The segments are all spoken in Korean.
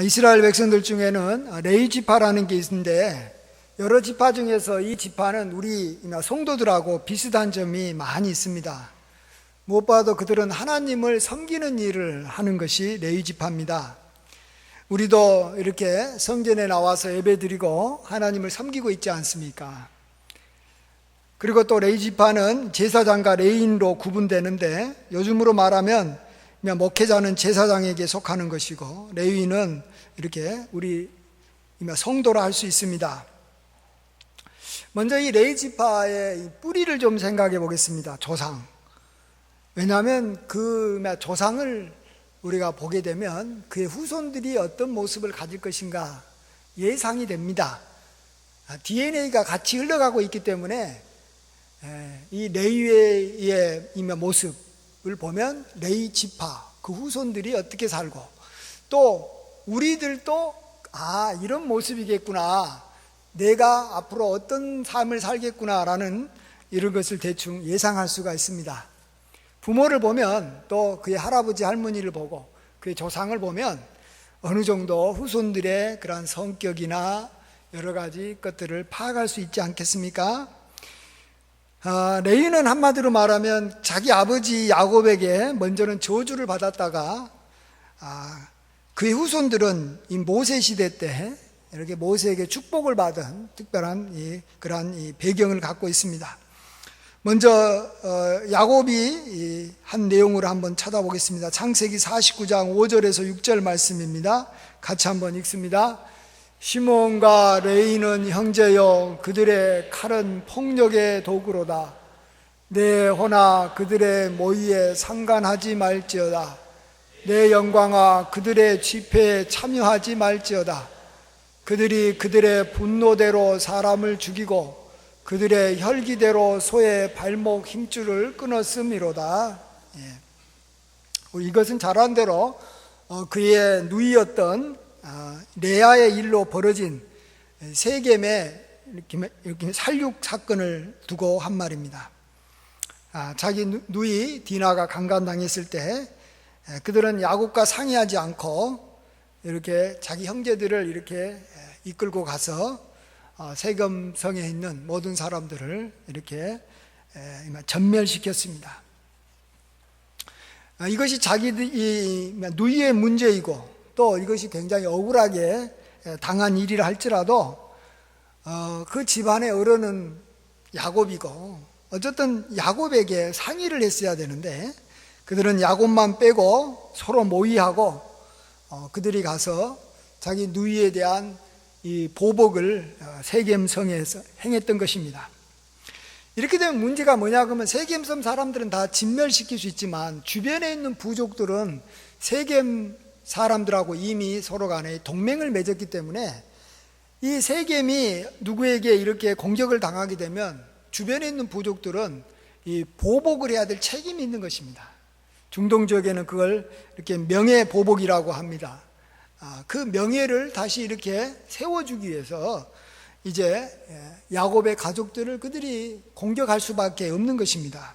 이스라엘 백성들 중에는 레위 지파라는 게 있는데, 여러 지파 중에서 이 지파는 우리 성도들하고 비슷한 점이 많이 있습니다. 무엇보다도 그들은 하나님을 섬기는 일을 하는 것이 레위 지파입니다. 우리도 이렇게 성전에 나와서 예배드리고 하나님을 섬기고 있지 않습니까? 그리고 또 레위 지파는 제사장과 레위인으로 구분되는데, 요즘으로 말하면 목회자는 제사장에게 속하는 것이고 레위인은 이렇게 우리 성도라 할 수 있습니다. 먼저 이 레위 지파의 뿌리를 좀 생각해 보겠습니다. 조상. 왜냐하면 그 조상을 우리가 보게 되면 그의 후손들이 어떤 모습을 가질 것인가 예상이 됩니다. DNA가 같이 흘러가고 있기 때문에 이 레위의 모습을 보면 레위 지파, 그 후손들이 어떻게 살고, 또 우리들도 이런 모습이겠구나, 내가 앞으로 어떤 삶을 살겠구나라는 이런 것을 대충 예상할 수가 있습니다. 부모를 보면, 또 그의 할아버지 할머니를 보고 그의 조상을 보면 어느 정도 후손들의 그런 성격이나 여러 가지 것들을 파악할 수 있지 않겠습니까? 레위는 한마디로 말하면 자기 아버지 야곱에게 먼저는 저주를 받았다가 그의 후손들은 이 모세 시대 때 이렇게 모세에게 축복을 받은 특별한 그러한 배경을 갖고 있습니다. 먼저 야곱이 한 내용으로 한번 찾아보겠습니다. 창세기 49장 5절에서 6절 말씀입니다. 같이 한번 읽습니다. 시몬과 레위는 형제여, 그들의 칼은 폭력의 도구로다. 내 호나 그들의 모의에 상관하지 말지어다. 내 영광아 그들의 집회에 참여하지 말지어다. 그들이 그들의 분노대로 사람을 죽이고 그들의 혈기대로 소의 발목 힘줄을 끊었음이로다. 이것은 잘 아는 대로 그의 누이였던 레아의 일로 벌어진 세겜의 이렇게 살육 사건을 두고 한 말입니다. 자기 누이 디나가 강간당했을 때 그들은 야곱과 상의하지 않고 이렇게 자기 형제들을 이렇게 이끌고 가서 세겜 성에 있는 모든 사람들을 이렇게 전멸시켰습니다. 이것이 자기 누이의 문제이고, 또 이것이 굉장히 억울하게 당한 일이라 할지라도 그 집안의 어른은 야곱이고, 어쨌든 야곱에게 상의를 했어야 되는데 그들은 야곱만 빼고 서로 모의하고 그들이 가서 자기 누이에 대한 이 보복을 세겜 성에서 행했던 것입니다. 이렇게 되면 문제가 뭐냐 그러면 세겜 사람들은 다 진멸시킬 수 있지만 주변에 있는 부족들은 세겜 사람들하고 이미 서로 간에 동맹을 맺었기 때문에 이 세겜이 누구에게 이렇게 공격을 당하게 되면 주변에 있는 부족들은 이 보복을 해야 될 책임이 있는 것입니다. 중동 지역에는 그걸 이렇게 명예보복이라고 합니다. 그 명예를 다시 이렇게 세워주기 위해서 이제 야곱의 가족들을 그들이 공격할 수밖에 없는 것입니다.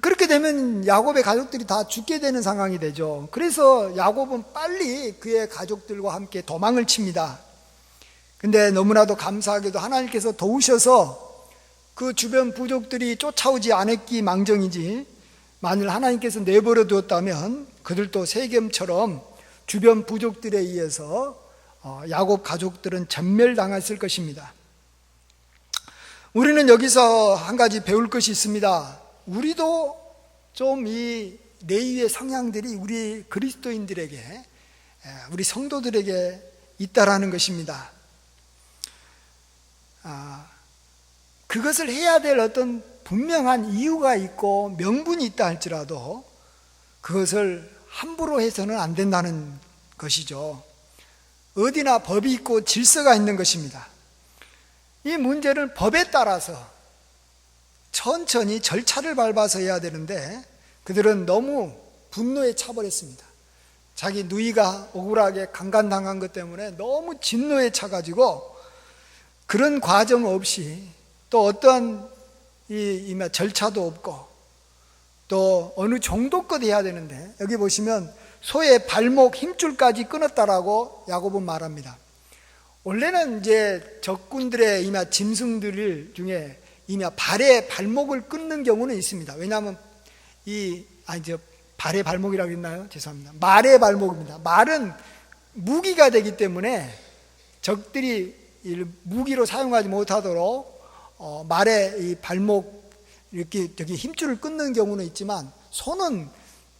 그렇게 되면 야곱의 가족들이 다 죽게 되는 상황이 되죠. 그래서 야곱은 빨리 그의 가족들과 함께 도망을 칩니다. 근데 너무나도 감사하게도 하나님께서 도우셔서 그 주변 부족들이 쫓아오지 않았기 망정이지, 만일 하나님께서 내버려 두었다면 그들도 세겜처럼 주변 부족들에 의해서 야곱 가족들은 전멸당했을 것입니다. 우리는 여기서 한 가지 배울 것이 있습니다. 우리도 좀 이 레위의 성향들이 우리 그리스도인들에게, 우리 성도들에게 있다라는 것입니다. 그것을 해야 될 어떤 분명한 이유가 있고 명분이 있다 할지라도 그것을 함부로 해서는 안 된다는 것이죠. 어디나 법이 있고 질서가 있는 것입니다. 이 문제는 법에 따라서 천천히 절차를 밟아서 해야 되는데 그들은 너무 분노에 차버렸습니다. 자기 누이가 억울하게 강간당한 것 때문에 너무 진노에 차가지고 그런 과정 없이, 또 어떠한 이 절차도 없고, 또 어느 정도껏 해야 되는데, 여기 보시면 소의 발목 힘줄까지 끊었다라고 야곱은 말합니다. 원래는 이제 적군들의 이마 짐승들 중에 이마 발의 발목을 끊는 경우는 있습니다. 왜냐하면 발의 발목이라고 했나요? 죄송합니다. 말의 발목입니다. 말은 무기가 되기 때문에 적들이 무기로 사용하지 못하도록 말의 이 발목 이렇게 힘줄을 끊는 경우는 있지만 소는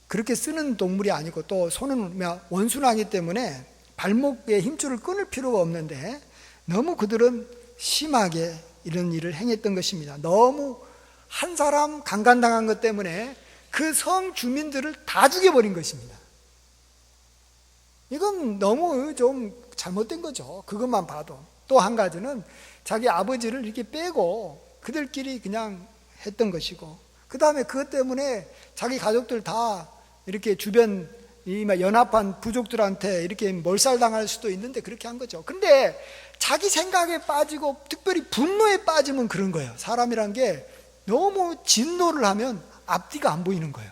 그렇게 쓰는 동물이 아니고 또 소는 원순하기 때문에 발목에 힘줄을 끊을 필요가 없는데 너무 그들은 심하게 이런 일을 행했던 것입니다. 너무 한 사람 강간당한 것 때문에 그 성 주민들을 다 죽여버린 것입니다. 이건 너무 좀 잘못된 거죠. 그것만 봐도. 또 한 가지는 자기 아버지를 이렇게 빼고 그들끼리 그냥 했던 것이고, 그 다음에 그것 때문에 자기 가족들 다 이렇게 주변 연합한 부족들한테 이렇게 몰살당할 수도 있는데 그렇게 한 거죠. 근데 자기 생각에 빠지고 특별히 분노에 빠지면 그런 거예요. 사람이란 게 너무 진노를 하면 앞뒤가 안 보이는 거예요.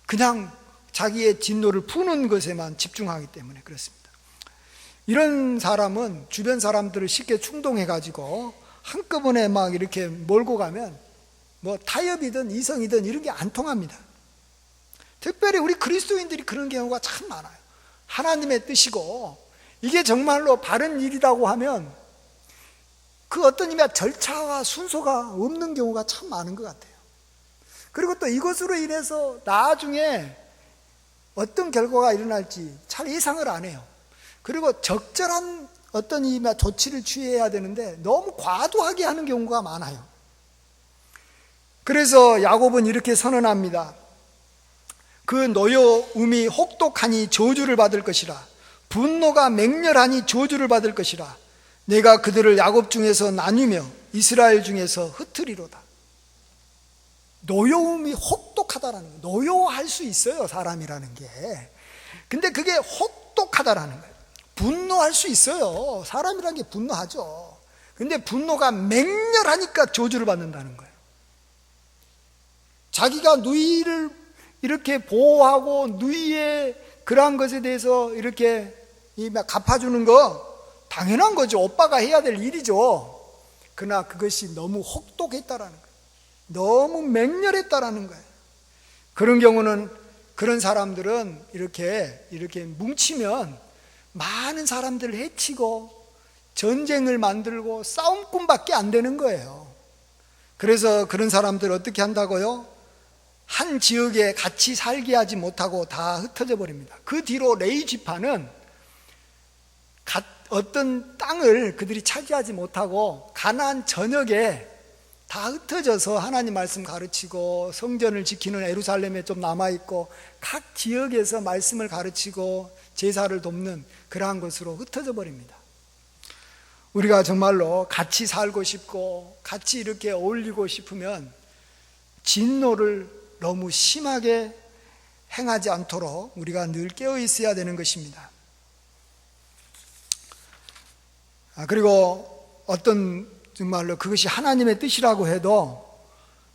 그냥 자기의 진노를 푸는 것에만 집중하기 때문에 그렇습니다. 이런 사람은 주변 사람들을 쉽게 충동해가지고 한꺼번에 막 이렇게 몰고 가면 뭐 타협이든 이성이든 이런 게 안 통합니다. 특별히 우리 그리스도인들이 그런 경우가 참 많아요. 하나님의 뜻이고 이게 정말로 바른 일이라고 하면 그 어떤 절차와 순서가 없는 경우가 참 많은 것 같아요. 그리고 또 이것으로 인해서 나중에 어떤 결과가 일어날지 잘 예상을 안 해요. 그리고 적절한 어떤 조치를 취해야 되는데 너무 과도하게 하는 경우가 많아요. 그래서 야곱은 이렇게 선언합니다. 그 노여움이 혹독하니 저주를 받을 것이라. 분노가 맹렬하니 저주를 받을 것이라. 내가 그들을 야곱 중에서 나뉘며 이스라엘 중에서 흩으리로다. 노여움이 혹독하다라는 거예요. 노여할 수 있어요, 사람이라는 게. 근데 그게 혹독하다라는 거예요. 분노할 수 있어요. 사람이라는 게 분노하죠. 근데 분노가 맹렬하니까 저주를 받는다는 거예요. 자기가 누이를 이렇게 보호하고 누이의 그러한 것에 대해서 이렇게 갚아주는 거 당연한 거죠. 오빠가 해야 될 일이죠. 그러나 그것이 너무 혹독했다라는 거예요. 너무 맹렬했다라는 거예요. 그런 경우는 그런 사람들은 이렇게 뭉치면 많은 사람들을 해치고 전쟁을 만들고 싸움꾼밖에 안 되는 거예요. 그래서 그런 사람들 어떻게 한다고요? 한 지역에 같이 살게 하지 못하고 다 흩어져 버립니다. 그 뒤로 레위 지파는 어떤 땅을 그들이 차지하지 못하고 가나안 전역에 다 흩어져서 하나님 말씀 가르치고 성전을 지키는 예루살렘에 좀 남아있고 각 지역에서 말씀을 가르치고 제사를 돕는 그러한 것으로 흩어져 버립니다. 우리가 정말로 같이 살고 싶고 같이 이렇게 어울리고 싶으면 진노를 너무 심하게 행하지 않도록 우리가 늘 깨어 있어야 되는 것입니다. 그리고 어떤 정말로 그것이 하나님의 뜻이라고 해도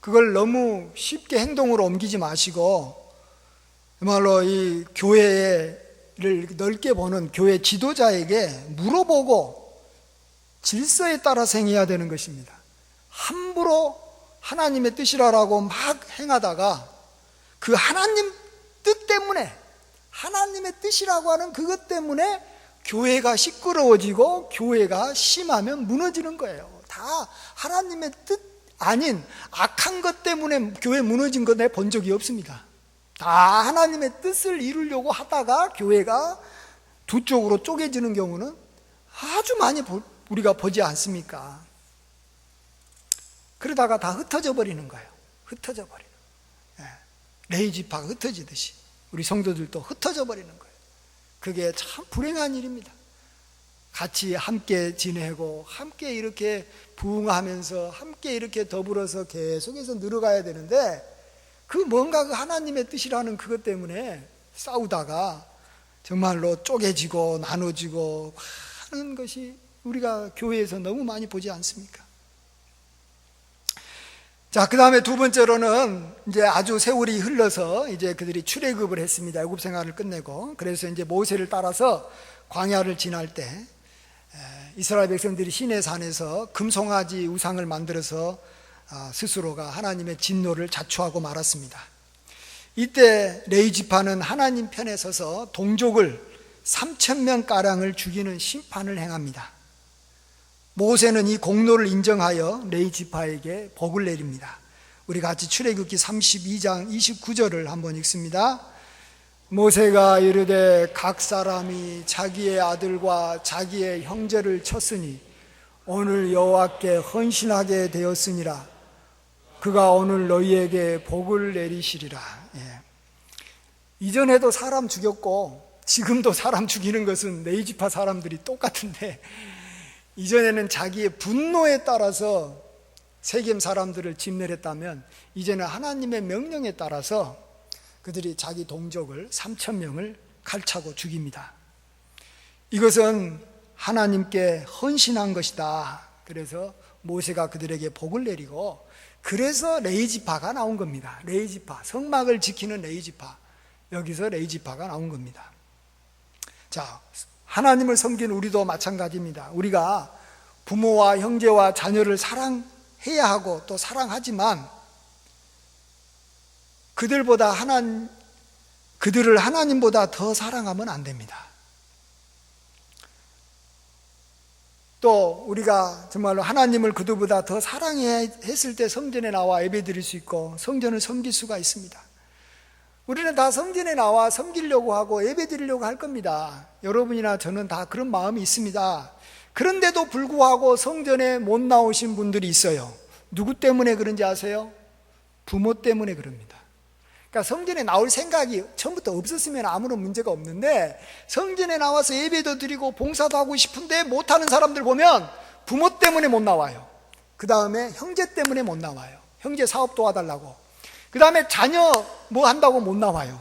그걸 너무 쉽게 행동으로 옮기지 마시고 정말로 이 교회를 넓게 보는 교회 지도자에게 물어보고 질서에 따라 행해야 되는 것입니다. 함부로 하나님의 뜻이라고 막 행하다가 그 하나님 뜻 때문에 하나님의 뜻이라고 하는 그것 때문에 교회가 시끄러워지고 교회가 심하면 무너지는 거예요. 다 하나님의 뜻 아닌 악한 것 때문에 교회 무너진 거 내가 본 적이 없습니다. 다 하나님의 뜻을 이루려고 하다가 교회가 두 쪽으로 쪼개지는 경우는 아주 많이 우리가 보지 않습니까? 그러다가 다 흩어져 버리는 거예요. 흩어져 버리는 거예요. 레위 지파가 흩어지듯이 우리 성도들도 흩어져 버리는 거예요. 그게 참 불행한 일입니다. 같이 함께 지내고 함께 이렇게 부흥하면서 함께 이렇게 더불어서 계속해서 늘어가야 되는데 그 뭔가 그 하나님의 뜻이라는 그것 때문에 싸우다가 정말로 쪼개지고 나눠지고 하는 것이 우리가 교회에서 너무 많이 보지 않습니까? 자, 그 다음에 두 번째로는 이제 아주 세월이 흘러서 이제 그들이 출애굽을 했습니다. 애굽 생활을 끝내고. 그래서 이제 모세를 따라서 광야를 지날 때 이스라엘 백성들이 시내산에서 금송아지 우상을 만들어서 스스로가 하나님의 진노를 자초하고 말았습니다. 이때 레위 지파는 하나님 편에 서서 동족을 3,000명가량을 죽이는 심판을 행합니다. 모세는 이 공로를 인정하여 레위 지파에게 복을 내립니다. 우리 같이 출애굽기 32장 29절을 한번 읽습니다. 모세가 이르되 각 사람이 자기의 아들과 자기의 형제를 쳤으니 오늘 여호와께 헌신하게 되었으니라. 그가 오늘 너희에게 복을 내리시리라. 예. 이전에도 사람 죽였고 지금도 사람 죽이는 것은 레위 지파 사람들이 똑같은데, 이전에는 자기의 분노에 따라서 세겜 사람들을 진멸했다면 이제는 하나님의 명령에 따라서 그들이 자기 동족을 3,000명을 칼차고 죽입니다. 이것은 하나님께 헌신한 것이다. 그래서 모세가 그들에게 복을 내리고, 그래서 레위 지파가 나온 겁니다. 레위 지파, 성막을 지키는 레위 지파, 여기서 레위 지파가 나온 겁니다. 자, 하나님을 섬기는 우리도 마찬가지입니다. 우리가 부모와 형제와 자녀를 사랑해야 하고 또 사랑하지만 그들을 하나님보다 더 사랑하면 안 됩니다. 또 우리가 정말로 하나님을 그들보다 더 사랑했을 때 성전에 나와 예배드릴 수 있고 성전을 섬길 수가 있습니다. 우리는 다 성전에 나와 섬기려고 하고 예배드리려고 할 겁니다. 여러분이나 저는 다 그런 마음이 있습니다. 그런데도 불구하고 성전에 못 나오신 분들이 있어요. 누구 때문에 그런지 아세요? 부모 때문에 그럽니다. 그러니까 성전에 나올 생각이 처음부터 없었으면 아무런 문제가 없는데, 성전에 나와서 예배도 드리고 봉사도 하고 싶은데 못하는 사람들 보면 부모 때문에 못 나와요. 그 다음에 형제 때문에 못 나와요. 형제 사업 도와달라고. 그 다음에 자녀 뭐 한다고 못 나와요.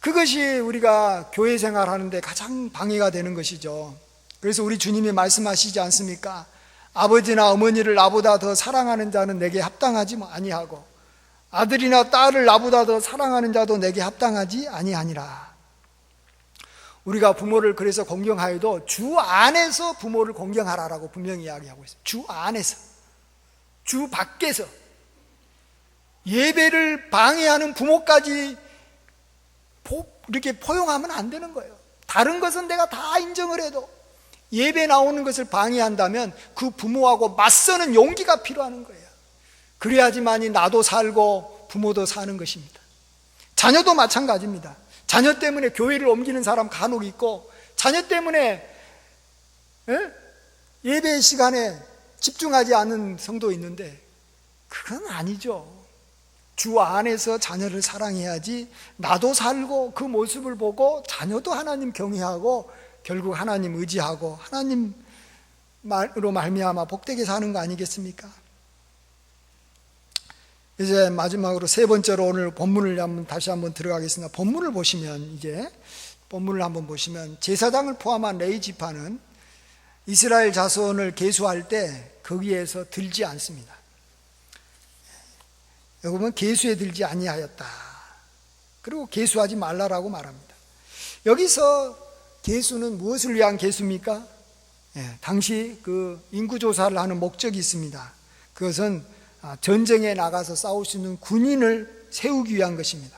그것이 우리가 교회 생활하는데 가장 방해가 되는 것이죠. 그래서 우리 주님이 말씀하시지 않습니까? 아버지나 어머니를 나보다 더 사랑하는 자는 내게 합당하지 아니하고 아들이나 딸을 나보다 더 사랑하는 자도 내게 합당하지 아니하니라. 우리가 부모를 그래서 공경하여도 주 안에서 부모를 공경하라라고 분명히 이야기하고 있어요. 주 안에서, 주 밖에서. 예배를 방해하는 부모까지 이렇게 포용하면 안 되는 거예요. 다른 것은 내가 다 인정을 해도 예배 나오는 것을 방해한다면 그 부모하고 맞서는 용기가 필요한 거예요. 그래야지만이 나도 살고 부모도 사는 것입니다. 자녀도 마찬가지입니다. 자녀 때문에 교회를 옮기는 사람 간혹 있고, 자녀 때문에 예배 시간에 집중하지 않는 성도 있는데 그건 아니죠. 주 안에서 자녀를 사랑해야지 나도 살고 그 모습을 보고 자녀도 하나님 경외하고 결국 하나님 의지하고 하나님으로 말미암아 복되게 사는 거 아니겠습니까? 이제 마지막으로 세 번째로 오늘 본문을 다시 한번 들어가겠습니다. 본문을 한번 보시면 제사장을 포함한 레위 지파는 이스라엘 자손을 계수할 때 거기에서 들지 않습니다. 여기 보면 계수에 들지 아니하였다. 그리고 계수하지 말라라고 말합니다. 여기서 계수는 무엇을 위한 계수입니까? 당시 그 인구조사를 하는 목적이 있습니다. 그것은 전쟁에 나가서 싸울 수 있는 군인을 세우기 위한 것입니다.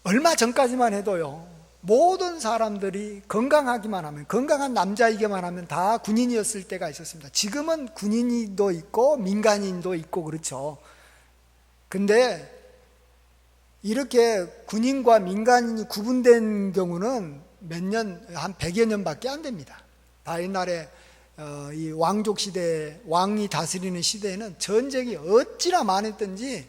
얼마 전까지만 해도요, 모든 사람들이 건강하기만 하면, 건강한 남자이기만 하면 다 군인이었을 때가 있었습니다. 지금은 군인도 있고 민간인도 있고 그렇죠. 근데 이렇게 군인과 민간인이 구분된 경우는 한 100여 년밖에 안 됩니다. 다 옛날에 이 왕족 시대, 왕이 다스리는 시대에는 전쟁이 어찌나 많았던지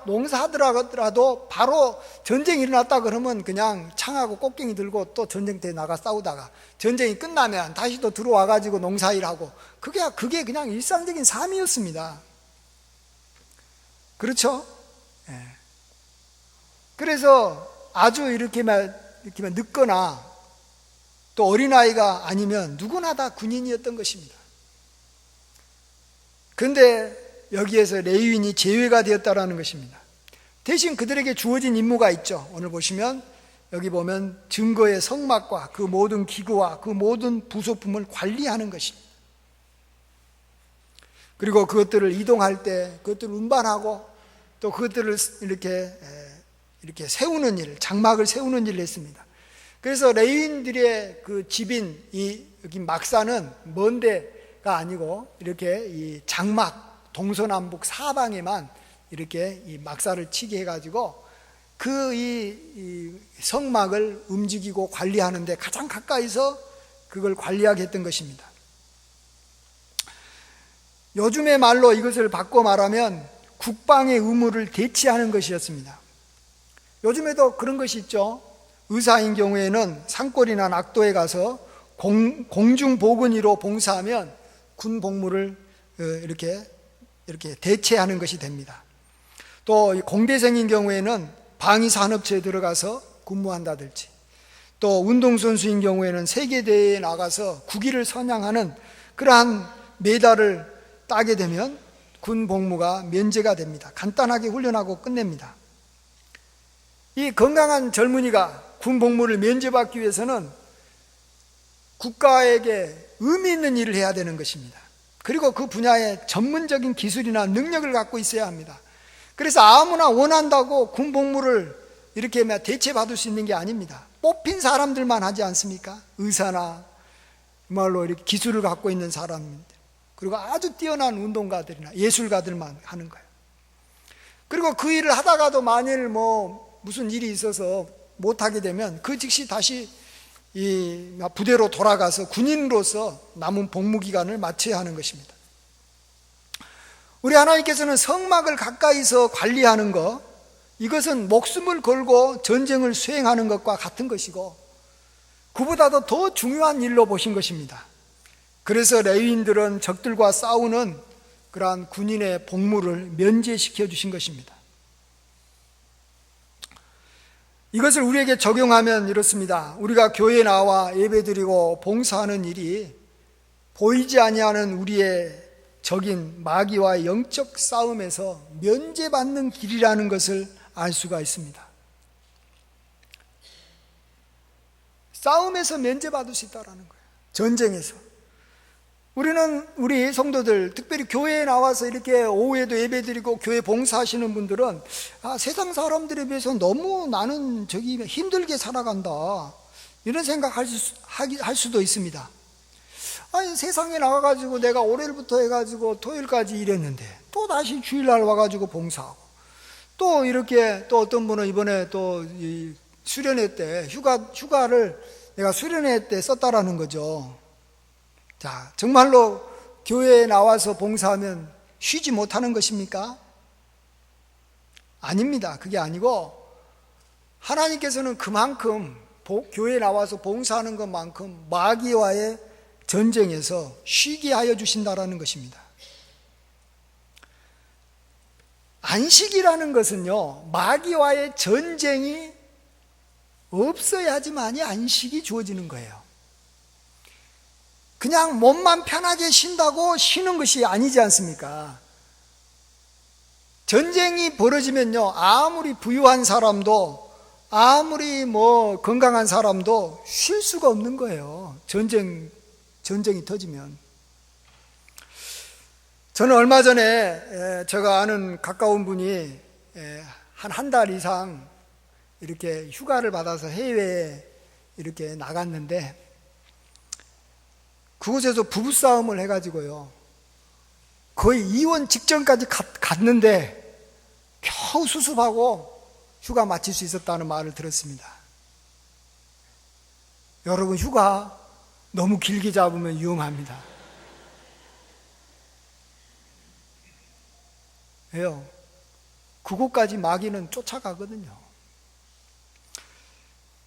농사하더라도 바로 전쟁이 일어났다 그러면 그냥 창하고 꽃갱이 들고 또 전쟁터에 나가 싸우다가 전쟁이 끝나면 다시 또 들어와가지고 농사일하고 그게 그냥 일상적인 삶이었습니다. 그렇죠? 그래서 아주 이렇게만 늦거나 또 어린아이가 아니면 누구나 다 군인이었던 것입니다. 그런데 여기에서 레위인이 제외가 되었다라는 것입니다. 대신 그들에게 주어진 임무가 있죠. 오늘 보시면 여기 보면 증거의 성막과 그 모든 기구와 그 모든 부속품을 관리하는 것입니다. 그리고 그것들을 이동할 때 그것들을 운반하고 또 그것들을 이렇게 세우는 일, 장막을 세우는 일을 했습니다. 그래서 레위인들의 그 집인 여기 막사는 먼 데가 아니고 이렇게 이 장막 동서남북 사방에만 이렇게 이 막사를 치게 해가지고 그 이 성막을 움직이고 관리하는데 가장 가까이서 그걸 관리하게 했던 것입니다. 요즘의 말로 이것을 바꿔 말하면 국방의 의무를 대체하는 것이었습니다. 요즘에도 그런 것이 있죠. 의사인 경우에는 산골이나 낙도에 가서 공중보건의로 봉사하면 군 복무를 이렇게 대체하는 것이 됩니다. 또 공대생인 경우에는 방위산업체에 들어가서 근무한다든지, 또 운동선수인 경우에는 세계대회에 나가서 국위를 선양하는 그러한 메달을 따게 되면 군 복무가 면제가 됩니다. 간단하게 훈련하고 끝냅니다. 이 건강한 젊은이가 군 복무를 면제받기 위해서는 국가에게 의미 있는 일을 해야 되는 것입니다. 그리고 그 분야에 전문적인 기술이나 능력을 갖고 있어야 합니다. 그래서 아무나 원한다고 군 복무를 이렇게 대체받을 수 있는 게 아닙니다. 뽑힌 사람들만 하지 않습니까? 의사나 말로 이렇게 기술을 갖고 있는 사람들, 그리고 아주 뛰어난 운동가들이나 예술가들만 하는 거예요. 그리고 그 일을 하다가도 만일 무슨 일이 있어서 못하게 되면 그 즉시 다시 이 부대로 돌아가서 군인으로서 남은 복무 기간을 마쳐야 하는 것입니다. 우리 하나님께서는 성막을 가까이서 관리하는 것, 이것은 목숨을 걸고 전쟁을 수행하는 것과 같은 것이고 그보다도 더 중요한 일로 보신 것입니다. 그래서 레위인들은 적들과 싸우는 그러한 군인의 복무를 면제시켜 주신 것입니다. 이것을 우리에게 적용하면 이렇습니다. 우리가 교회에 나와 예배드리고 봉사하는 일이 보이지 아니하는 우리의 적인 마귀와의 영적 싸움에서 면제받는 길이라는 것을 알 수가 있습니다. 싸움에서 면제받을 수 있다는 거예요. 전쟁에서. 우리 성도들, 특별히 교회에 나와서 이렇게 오후에도 예배드리고 교회 봉사하시는 분들은 세상 사람들에 비해서 너무 나는 힘들게 살아간다, 이런 생각할 수도 있습니다. 아니, 세상에 나와가지고 내가 월요일부터 해가지고 토요일까지 일했는데 또 다시 주일날 와가지고 봉사하고, 또 이렇게, 또 어떤 분은 이번에 또 수련회 때 휴가를 내가 수련회 때 썼다라는 거죠. 자, 정말로 교회에 나와서 봉사하면 쉬지 못하는 것입니까? 아닙니다. 그게 아니고 하나님께서는 그만큼 교회에 나와서 봉사하는 것만큼 마귀와의 전쟁에서 쉬게 하여 주신다라는 것입니다. 안식이라는 것은요, 마귀와의 전쟁이 없어야지만이 안식이 주어지는 거예요. 그냥 몸만 편하게 쉰다고 쉬는 것이 아니지 않습니까? 전쟁이 벌어지면요, 아무리 부유한 사람도, 아무리 건강한 사람도 쉴 수가 없는 거예요. 전쟁이 터지면. 저는 얼마 전에 제가 아는 가까운 분이 한 달 이상 이렇게 휴가를 받아서 해외에 이렇게 나갔는데, 그곳에서 부부싸움을 해가지고요, 거의 이혼 직전까지 갔는데 겨우 수습하고 휴가 마칠 수 있었다는 말을 들었습니다. 여러분, 휴가 너무 길게 잡으면 위험합니다. 왜요? 그곳까지 마귀는 쫓아가거든요.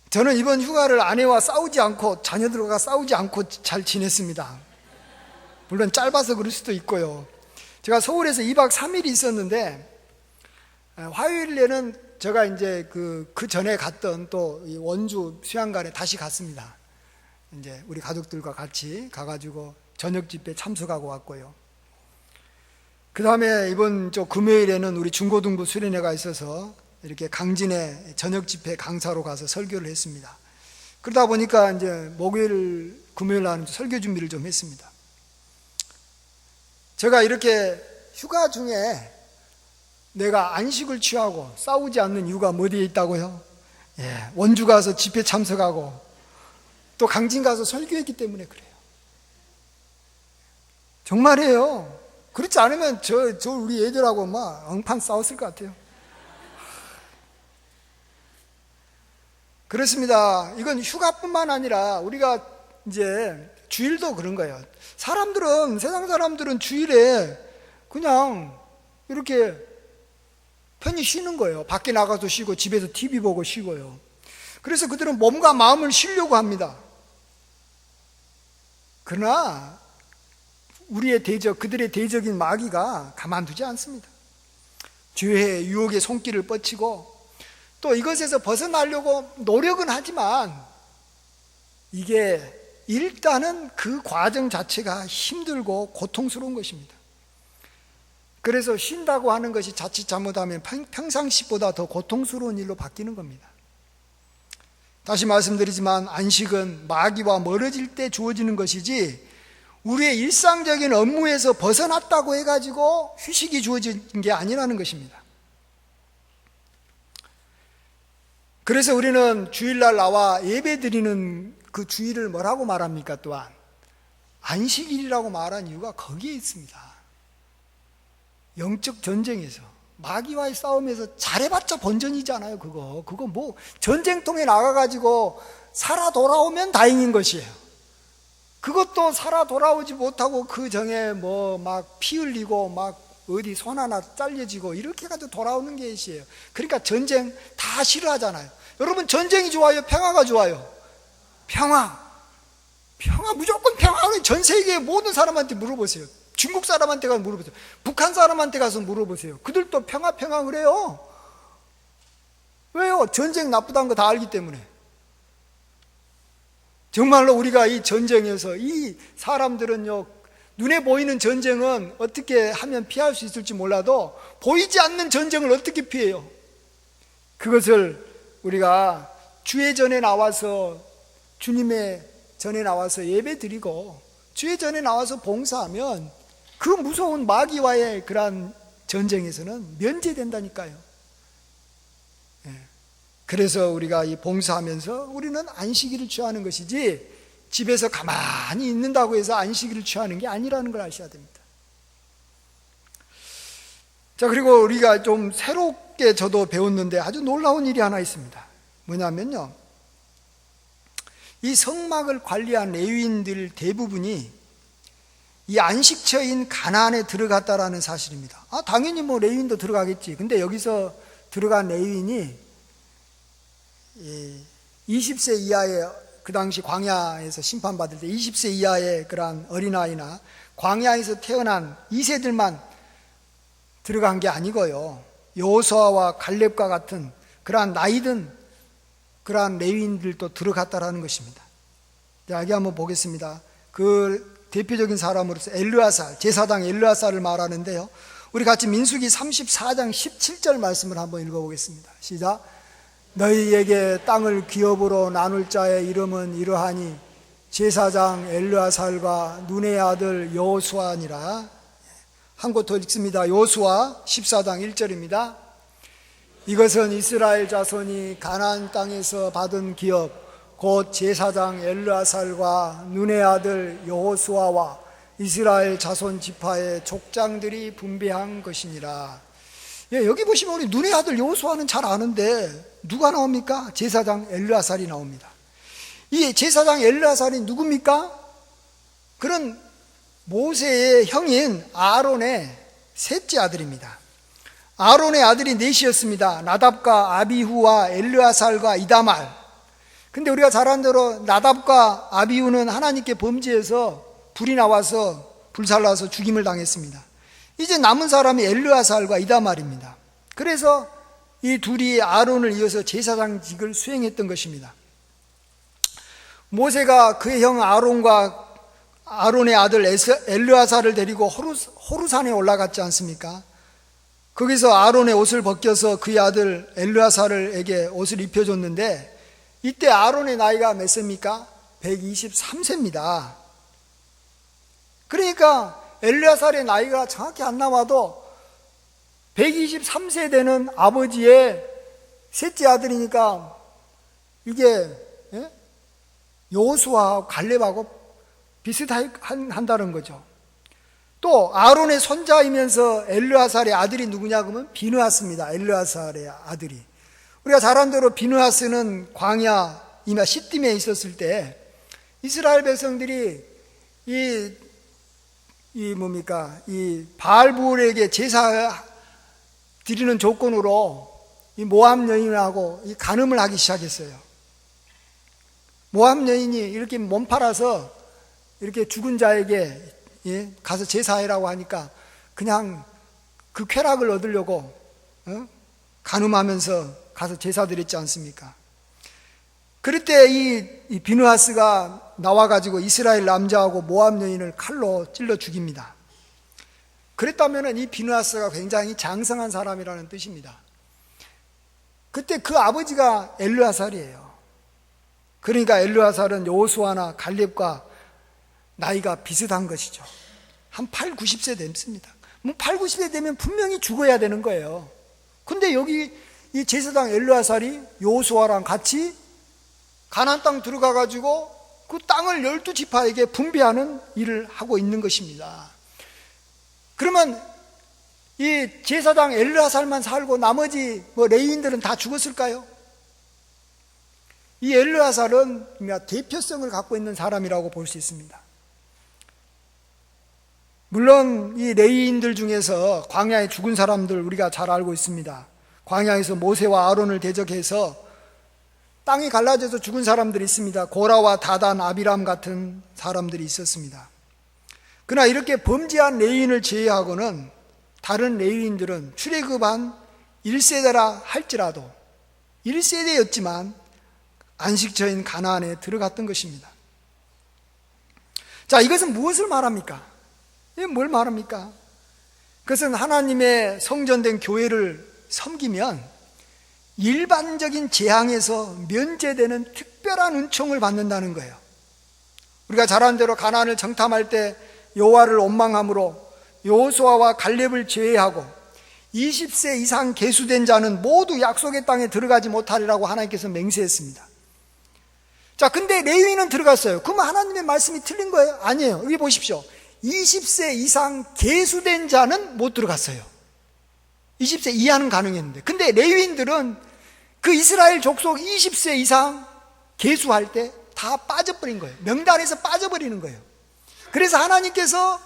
저는 이번 휴가를 아내와 싸우지 않고, 자녀들과 싸우지 않고 잘 지냈습니다. 물론 짧아서 그럴 수도 있고요. 제가 서울에서 2박 3일이 있었는데, 화요일에는 제가 이제 그 전에 갔던 또 원주 수양관에 다시 갔습니다. 이제 우리 가족들과 같이 가가지고 저녁 집회 참석하고 왔고요. 그 다음에 이번 금요일에는 우리 중고등부 수련회가 있어서 이렇게 강진에 저녁 집회 강사로 가서 설교를 했습니다. 그러다 보니까 이제 목요일, 금요일 날 설교 준비를 좀 했습니다. 제가 이렇게 휴가 중에 내가 안식을 취하고 싸우지 않는 이유가 어디에 있다고요? 원주 가서 집회 참석하고 또 강진 가서 설교했기 때문에 그래요. 정말이에요. 그렇지 않으면 저 우리 애들하고 막 엉판 싸웠을 것 같아요. 그렇습니다. 이건 휴가뿐만 아니라 우리가 이제 주일도 그런 거예요. 세상 사람들은 주일에 그냥 이렇게 편히 쉬는 거예요. 밖에 나가서 쉬고 집에서 TV 보고 쉬고요. 그래서 그들은 몸과 마음을 쉬려고 합니다. 그러나 그들의 대적인 마귀가 가만두지 않습니다. 죄의 유혹의 손길을 뻗치고 또 이것에서 벗어나려고 노력은 하지만 이게 일단은 그 과정 자체가 힘들고 고통스러운 것입니다. 그래서 쉰다고 하는 것이 자칫 잘못하면 평상시보다 더 고통스러운 일로 바뀌는 겁니다. 다시 말씀드리지만 안식은 마귀와 멀어질 때 주어지는 것이지 우리의 일상적인 업무에서 벗어났다고 해가지고 휴식이 주어진 게 아니라는 것입니다. 그래서 우리는 주일날 나와 예배 드리는 그 주일을 뭐라고 말합니까? 또한 안식일이라고 말한 이유가 거기에 있습니다. 영적 전쟁에서 마귀와의 싸움에서 잘해봤자 본전이잖아요. 그거 뭐 전쟁통에 나가가지고 살아 돌아오면 다행인 것이에요. 그것도 살아 돌아오지 못하고 그 정에 뭐 막 피 흘리고 막 어디 손 하나 잘려지고 이렇게 해가지고 돌아오는 게 것이에요. 그러니까 전쟁 다 싫어하잖아요. 여러분 전쟁이 좋아요? 평화가 좋아요? 평화 무조건 평화. 전 세계의 모든 사람한테 물어보세요. 중국 사람한테 가서 물어보세요. 북한 사람한테 가서 물어보세요. 그들도 평화 그래요. 왜요? 전쟁 나쁘다는 거 다 알기 때문에. 정말로 우리가 이 전쟁에서 이 사람들은요, 눈에 보이는 전쟁은 어떻게 하면 피할 수 있을지 몰라도 보이지 않는 전쟁을 어떻게 피해요? 그것을 우리가 주의 전에 나와서 주님의 전에 나와서 예배 드리고 주의 전에 나와서 봉사하면 그 무서운 마귀와의 그러한 전쟁에서는 면제된다니까요. 그래서 우리가 이 봉사하면서 우리는 안식일을 취하는 것이지 집에서 가만히 있는다고 해서 안식일을 취하는 게 아니라는 걸 아셔야 됩니다. 자, 그리고 우리가 좀 새롭게 저도 배웠는데 아주 놀라운 일이 하나 있습니다. 뭐냐면요, 이 성막을 관리한 레위인들 대부분이 이 안식처인 가나안에 들어갔다라는 사실입니다. 당연히 뭐 레위인도 들어가겠지. 근데 여기서 들어간 레위인이 20세 이하의, 그 당시 광야에서 심판받을 때 20세 이하의 그러한 어린아이나 광야에서 태어난 2세들만 들어간 게 아니고요, 여호수아와 갈렙과 같은 그러한 나이든 그러한 레위인들도 들어갔다라는 것입니다. 여기 한번 보겠습니다. 그 대표적인 사람으로서 엘르아살, 제사장 엘르아살을 말하는데요, 우리 같이 민수기 34장 17절 말씀을 한번 읽어보겠습니다. 시작. 너희에게 땅을 기업으로 나눌 자의 이름은 이러하니 제사장 엘르아살과 눈의 아들 여호수아니라. 한 곳 더 읽습니다. 여호수아 14장 1절입니다. 이것은 이스라엘 자손이 가나안 땅에서 받은 기업 곧 제사장 엘르아살과 눈의 아들 여호수아와 이스라엘 자손 지파의 족장들이 분배한 것이니라. 여기 보시면 우리 눈의 아들 여호수아는 잘 아는데 누가 나옵니까? 제사장 엘르아살이 나옵니다. 이 제사장 엘르아살이 누굽니까? 그런 모세의 형인 아론의 셋째 아들입니다. 아론의 아들이 넷이었습니다. 나답과 아비후와 엘르아살과 이다말. 근데 우리가 잘 아는 대로 나답과 아비후는 하나님께 범죄해서 불이 나와서 불살라서 죽임을 당했습니다. 이제 남은 사람이 엘르아살과 이다말입니다. 그래서 이 둘이 아론을 이어서 제사장직을 수행했던 것입니다. 모세가 그의 형 아론의 아들 엘르아사를 데리고 호르산에 올라갔지 않습니까? 거기서 아론의 옷을 벗겨서 그의 아들 엘르아사를에게 옷을 입혀줬는데, 이때 아론의 나이가 몇 세입니까? 123세입니다. 그러니까 엘르아사의 나이가 정확히 안 나와도 123세 되는 아버지의 셋째 아들이니까 이게 여호수아하고 갈렙하고 비슷한다는 거죠. 또 아론의 손자이면서 엘르아살의 아들이 누구냐 그러면 비느하스입니다. 엘르아살의 아들이. 우리가 잘 아는 대로 비느하스는 광야 이마 시딤에 있었을 때 이스라엘 백성들이 이 바알부올에게 제사 드리는 조건으로 이 모압 여인하고 이 간음을 하기 시작했어요. 모압 여인이 이렇게 몸 팔아서 이렇게 죽은 자에게 가서 제사해라고 하니까 그냥 그 쾌락을 얻으려고 간음하면서 가서 제사 드렸지 않습니까? 그럴 때 이 비느하스가 나와가지고 이스라엘 남자하고 모압 여인을 칼로 찔러 죽입니다. 그랬다면 이 비느하스가 굉장히 장성한 사람이라는 뜻입니다. 그때 그 아버지가 엘르아살이에요. 그러니까 엘르아살은 여호수아나 갈렙과 나이가 비슷한 것이죠. 한 8, 90세 됐습니다. 8, 90세 되면 분명히 죽어야 되는 거예요. 근데 여기 이 제사장 엘르아살이 여호수아랑 같이 가나안 땅 들어가 가지고 그 땅을 12지파에게 분배하는 일을 하고 있는 것입니다. 그러면 이 제사장 엘르아살만 살고 나머지 레위인들은 다 죽었을까요? 이 엘르아살은 대표성을 갖고 있는 사람이라고 볼 수 있습니다. 물론 이 레위인들 중에서 광야에 죽은 사람들 우리가 잘 알고 있습니다. 광야에서 모세와 아론을 대적해서 땅이 갈라져서 죽은 사람들이 있습니다. 고라와 다단, 아비람 같은 사람들이 있었습니다. 그러나 이렇게 범죄한 레위인을 제외하고는 다른 레위인들은 출애굽한 1세대라 할지라도 1세대였지만 안식처인 가나안에 들어갔던 것입니다. 자, 이것은 무엇을 말합니까? 이게 뭘 말합니까? 그것은 하나님의 성전된 교회를 섬기면 일반적인 재앙에서 면제되는 특별한 은총을 받는다는 거예요. 우리가 잘 아는 대로 가나안을 정탐할 때 여호와를 원망함으로 여호수아와 갈렙을 제외하고 20세 이상 계수된 자는 모두 약속의 땅에 들어가지 못하리라고 하나님께서 맹세했습니다. 자, 근데 레위인은 들어갔어요. 그러면 하나님의 말씀이 틀린 거예요? 아니에요. 여기 보십시오. 20세 이상 계수된 자는 못 들어갔어요. 20세 이하는 가능했는데, 근데 레위인들은 그 이스라엘 족속 20세 이상 계수할 때 다 빠져버린 거예요. 명단에서 빠져버리는 거예요. 그래서 하나님께서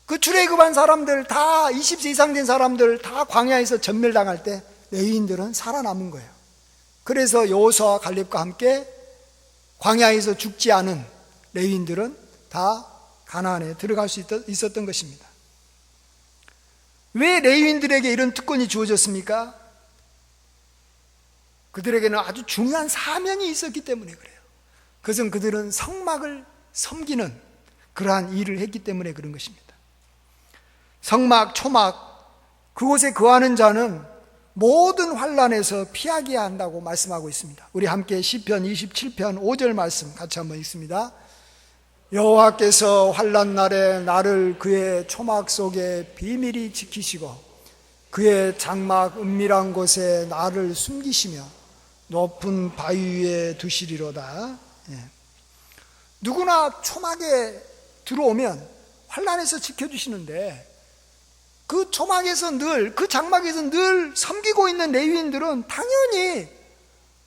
그 출애굽한 사람들 다 20세 이상 된 사람들 다 광야에서 전멸당할 때 레위인들은 살아남은 거예요. 그래서 여호수아와 갈렙과 함께 광야에서 죽지 않은 레위인들은 다 가나안에 들어갈 수 있었던 것입니다. 왜 레위인들에게 이런 특권이 주어졌습니까? 그들에게는 아주 중요한 사명이 있었기 때문에 그래요. 그것은 그들은 성막을 섬기는 그러한 일을 했기 때문에 그런 것입니다. 성막, 초막, 그곳에 거하는 자는 모든 환난에서 피하게 한다고 말씀하고 있습니다. 우리 함께 시편 27편 5절 말씀 같이 한번 읽습니다. 여호와께서 환난 날에 나를 그의 초막 속에 비밀히 지키시고 그의 장막 은밀한 곳에 나를 숨기시며 높은 바위 위에 두시리로다. 누구나 초막에 들어오면 환난에서 지켜주시는데 그 초막에서 늘, 그 장막에서 늘 섬기고 있는 레위인들은 당연히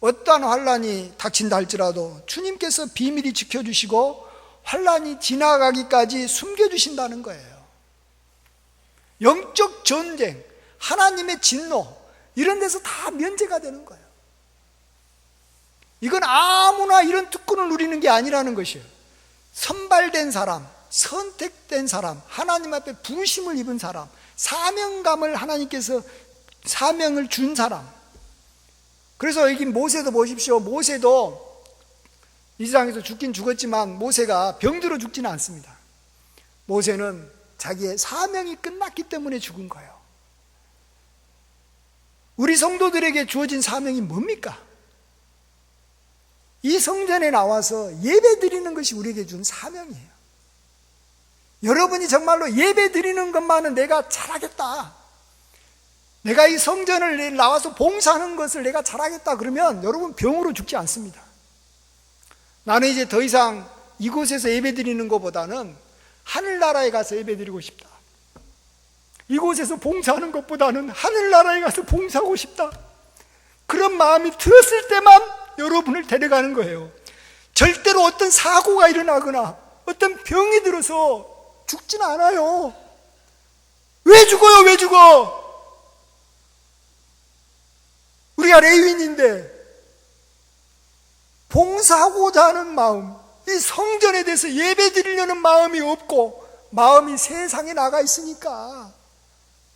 어떠한 환난이 닥친다 할지라도 주님께서 비밀히 지켜주시고 환난이 지나가기까지 숨겨주신다는 거예요. 영적 전쟁, 하나님의 진노 이런 데서 다 면제가 되는 거예요. 이건 아무나 이런 특권을 누리는 게 아니라는 것이에요. 선발된 사람, 선택된 사람, 하나님 앞에 부르심을 입은 사람, 사명감을 하나님께서 사명을 준 사람. 그래서 여기 모세도 보십시오. 모세도 이 세상에서 죽긴 죽었지만 모세가 병들어 죽지는 않습니다. 모세는 자기의 사명이 끝났기 때문에 죽은 거예요. 우리 성도들에게 주어진 사명이 뭡니까? 이 성전에 나와서 예배 드리는 것이 우리에게 준 사명이에요. 여러분이 정말로 예배 드리는 것만은 내가 잘하겠다, 내가 이 성전을 나와서 봉사하는 것을 내가 잘하겠다 그러면 여러분 병으로 죽지 않습니다. 나는 이제 더 이상 이곳에서 예배 드리는 것보다는 하늘나라에 가서 예배 드리고 싶다, 이곳에서 봉사하는 것보다는 하늘나라에 가서 봉사하고 싶다, 그런 마음이 들었을 때만 여러분을 데려가는 거예요. 절대로 어떤 사고가 일어나거나 어떤 병이 들어서 죽지는 않아요. 왜 죽어요? 왜 죽어? 우리가 레위인인데 봉사하고자 하는 마음, 이 성전에 대해서 예배 드리려는 마음이 없고 마음이 세상에 나가 있으니까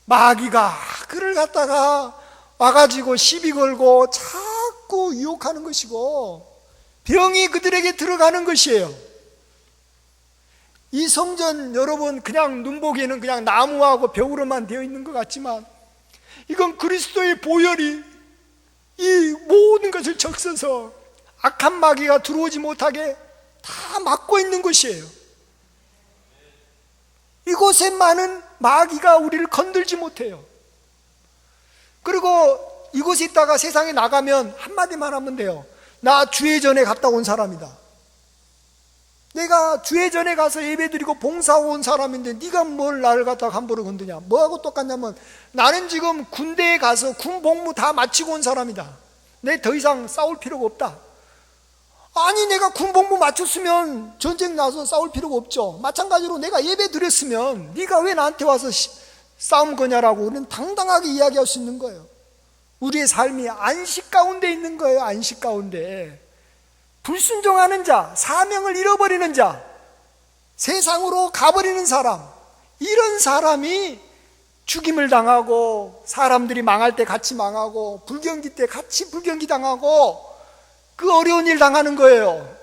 마귀가 그를 갖다가 와가지고 시비 걸고 자꾸 유혹하는 것이고 병이 그들에게 들어가는 것이에요. 이 성전 여러분 그냥 눈보기에는 그냥 나무하고 벽으로만 되어 있는 것 같지만 이건 그리스도의 보혈이 이 모든 것을 적셔서 악한 마귀가 들어오지 못하게 다 막고 있는 것이에요. 이곳에 많은 마귀가 우리를 건들지 못해요. 그리고 이곳에 있다가 세상에 나가면 한마디만 하면 돼요. 나 주회전에 갔다 온 사람이다. 내가 주회전에 가서 예배드리고 봉사하고 온 사람인데 네가 뭘 나를 갖다가 함부로 건드냐. 뭐하고 똑같냐면 나는 지금 군대에 가서 군 복무 다 마치고 온 사람이다. 내 더 이상 싸울 필요가 없다. 아니 내가 군 복무 마쳤으면 전쟁 나서 싸울 필요가 없죠. 마찬가지로 내가 예배 드렸으면 네가 왜 나한테 와서 싸움 거냐라고 우리는 당당하게 이야기할 수 있는 거예요. 우리의 삶이 안식 가운데 있는 거예요. 안식 가운데. 불순종하는 자, 사명을 잃어버리는 자, 세상으로 가버리는 사람, 이런 사람이 죽임을 당하고 사람들이 망할 때 같이 망하고 불경기 때 같이 불경기 당하고 그 어려운 일 당하는 거예요.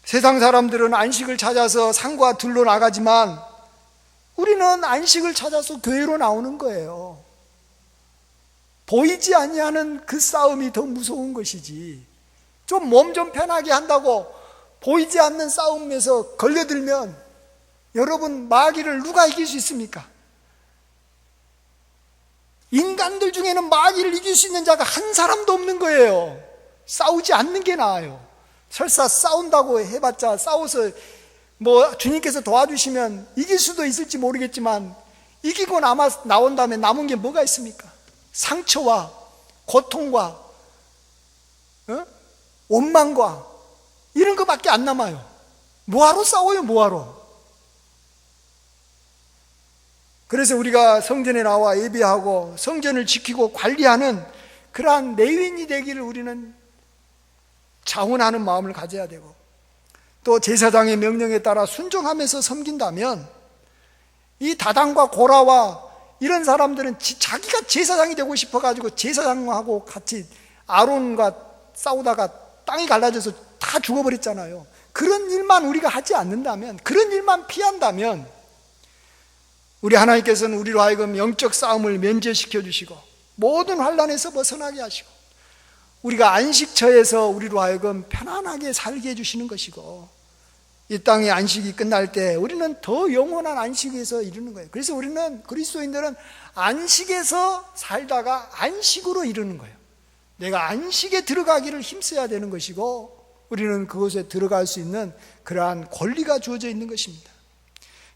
세상 사람들은 안식을 찾아서 산과 들로 나가지만 우리는 안식을 찾아서 교회로 나오는 거예요. 보이지 아니하는 그 싸움이 더 무서운 것이지, 좀 몸 좀 편하게 한다고 보이지 않는 싸움에서 걸려들면 여러분 마귀를 누가 이길 수 있습니까? 인간들 중에는 마귀를 이길 수 있는 자가 한 사람도 없는 거예요. 싸우지 않는 게 나아요. 설사 싸운다고 해봤자 싸워서 뭐 주님께서 도와주시면 이길 수도 있을지 모르겠지만 이기고 나온 다음에 남은 게 뭐가 있습니까? 상처와 고통과 원망과 이런 것밖에 안 남아요. 뭐하러 싸워요? 뭐하러? 그래서 우리가 성전에 나와 예배하고 성전을 지키고 관리하는 그러한 레위인이 되기를 우리는 자원하는 마음을 가져야 되고, 또 제사장의 명령에 따라 순종하면서 섬긴다면 이 다단과 고라와 이런 사람들은 자기가 제사장이 되고 싶어가지고 제사장하고 같이 아론과 싸우다가 땅이 갈라져서 다 죽어버렸잖아요. 그런 일만 우리가 하지 않는다면, 그런 일만 피한다면 우리 하나님께서는 우리로 하여금 영적 싸움을 면제시켜 주시고 모든 환난에서 벗어나게 하시고 우리가 안식처에서 우리로 하여금 편안하게 살게 해주시는 것이고, 이 땅의 안식이 끝날 때 우리는 더 영원한 안식에서 이루는 거예요. 그래서 우리는 그리스도인들은 안식에서 살다가 안식으로 이루는 거예요. 내가 안식에 들어가기를 힘써야 되는 것이고 우리는 그곳에 들어갈 수 있는 그러한 권리가 주어져 있는 것입니다.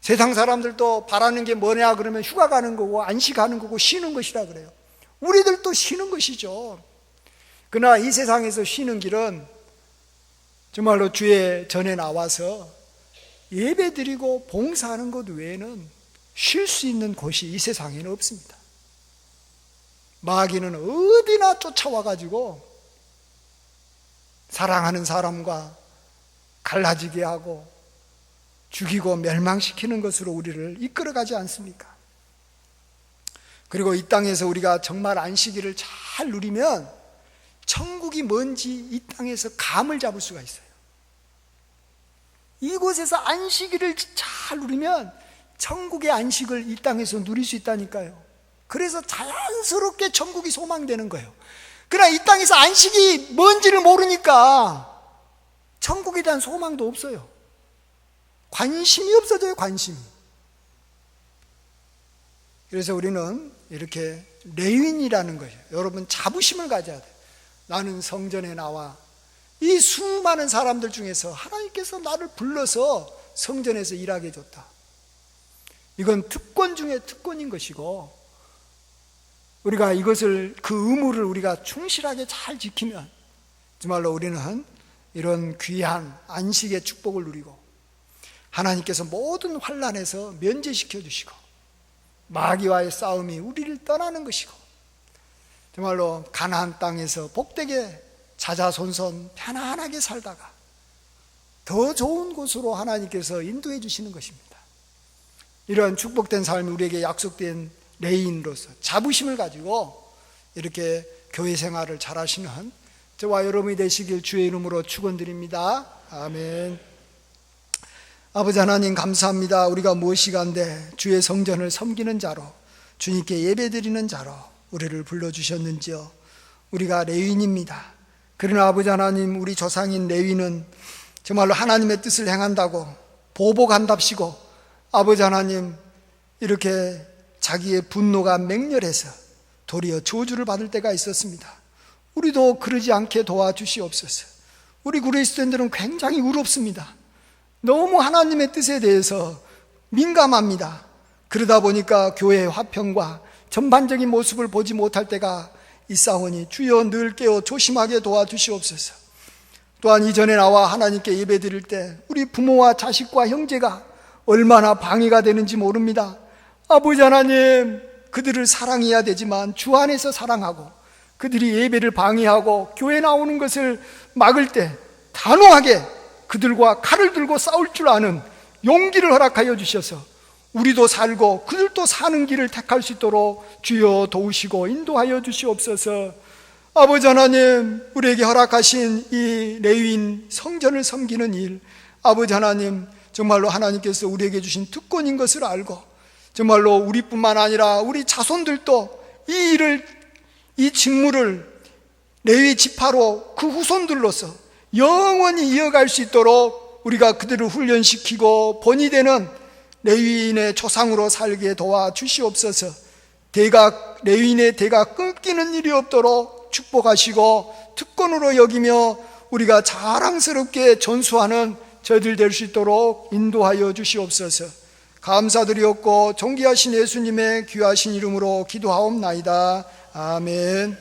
세상 사람들도 바라는 게 뭐냐 그러면 휴가 가는 거고 안식하는 거고 쉬는 것이라 그래요. 우리들도 쉬는 것이죠. 그러나 이 세상에서 쉬는 길은 정말로 주의 전에 나와서 예배드리고 봉사하는 것 외에는 쉴 수 있는 곳이 이 세상에는 없습니다. 마귀는 어디나 쫓아와가지고 사랑하는 사람과 갈라지게 하고 죽이고 멸망시키는 것으로 우리를 이끌어가지 않습니까? 그리고 이 땅에서 우리가 정말 안식일을 잘 누리면 천국이 뭔지 이 땅에서 감을 잡을 수가 있어요. 이곳에서 안식일을 잘 누리면 천국의 안식을 이 땅에서 누릴 수 있다니까요. 그래서 자연스럽게 천국이 소망되는 거예요. 그러나 이 땅에서 안식이 뭔지를 모르니까 천국에 대한 소망도 없어요. 관심이 없어져요, 관심이. 그래서 우리는 이렇게 레윈이라는 것이에요. 여러분, 자부심을 가져야 돼요. 나는 성전에 나와 이 수많은 사람들 중에서 하나님께서 나를 불러서 성전에서 일하게 해줬다. 이건 특권 중에 특권인 것이고, 우리가 이것을, 그 의무를 우리가 충실하게 잘 지키면 정말로 우리는 이런 귀한 안식의 축복을 누리고 하나님께서 모든 환난에서 면제시켜 주시고 마귀와의 싸움이 우리를 떠나는 것이고 정말로 가나안 땅에서 복되게 자자손손 편안하게 살다가 더 좋은 곳으로 하나님께서 인도해 주시는 것입니다. 이러한 축복된 삶이 우리에게 약속된 레위인으로서 자부심을 가지고 이렇게 교회 생활을 잘 하시는 저와 여러분이 되시길 주의 이름으로 축원드립니다. 아멘. 아버지 하나님, 감사합니다. 우리가 무엇이간데 주의 성전을 섬기는 자로, 주님께 예배드리는 자로 우리를 불러주셨는지요. 우리가 레위인입니다. 그러나 아버지 하나님, 우리 조상인 레위는 정말로 하나님의 뜻을 행한다고 보복한답시고 아버지 하나님, 이렇게 자기의 분노가 맹렬해서 도리어 저주를 받을 때가 있었습니다. 우리도 그러지 않게 도와주시옵소서. 우리 그리스도인들은 굉장히 의롭습니다. 너무 하나님의 뜻에 대해서 민감합니다. 그러다 보니까 교회의 화평과 전반적인 모습을 보지 못할 때가 있사오니 주여 늘 깨어 조심하게 도와주시옵소서. 또한 이전에 나와 하나님께 예배드릴 때 우리 부모와 자식과 형제가 얼마나 방해가 되는지 모릅니다. 아버지 하나님, 그들을 사랑해야 되지만 주 안에서 사랑하고 그들이 예배를 방해하고 교회 나오는 것을 막을 때 단호하게 그들과 칼을 들고 싸울 줄 아는 용기를 허락하여 주셔서 우리도 살고 그들도 사는 길을 택할 수 있도록 주여 도우시고 인도하여 주시옵소서. 아버지 하나님, 우리에게 허락하신 이 레위인 성전을 섬기는 일, 아버지 하나님, 정말로 하나님께서 우리에게 주신 특권인 것을 알고 정말로 우리뿐만 아니라 우리 자손들도 이 일을, 이 직무를 레위 지파로 그 후손들로서 영원히 이어갈 수 있도록 우리가 그들을 훈련시키고 본이 되는 레위인의 조상으로 살게 도와주시옵소서. 대각, 레위인의 대가 끊기는 일이 없도록 축복하시고 특권으로 여기며 우리가 자랑스럽게 전수하는 저희들 될 수 있도록 인도하여 주시옵소서. 감사드리옵고 존귀하신 예수님의 귀하신 이름으로 기도하옵나이다. 아멘.